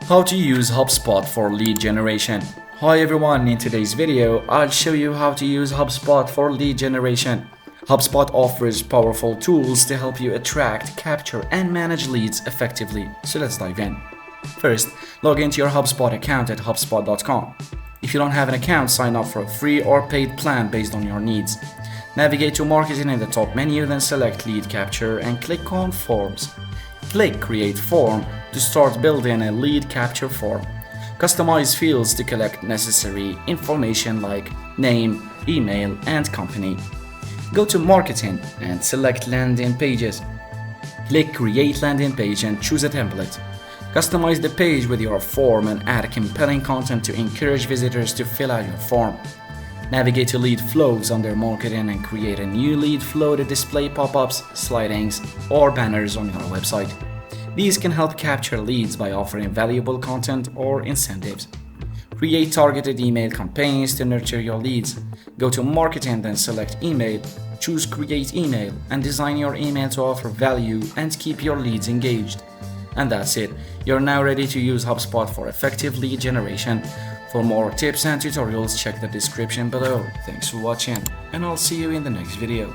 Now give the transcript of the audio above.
How to use Hubspot for lead generation. Hi everyone, in today's video I'll show you how to use Hubspot for lead generation. Hubspot offers powerful tools to help you attract, capture and manage leads effectively. So let's dive in. First, log into your Hubspot account at hubspot.com. If you don't have an account, sign up for a free or paid plan based on your needs. Navigate to marketing in the top menu, then select lead capture and click on forms. Click create form to start building a lead capture form. Customize fields to collect necessary information like name, email and company. Go to marketing and select landing pages. Click create landing page and choose a template. Customize the page with your form and add compelling content to encourage visitors to fill out your form. Navigate to lead flows under marketing and create a new lead flow to display pop-ups, slidings, or banners on your website. These can help capture leads by offering valuable content or incentives. Create targeted email campaigns to nurture your leads. Go to marketing, then select email, choose create email, and design your email to offer value and keep your leads engaged. And that's it. You're now ready to use Hubspot for effective lead generation. For more tips and tutorials, check the description below. Thanks for watching, and I'll see you in the next video.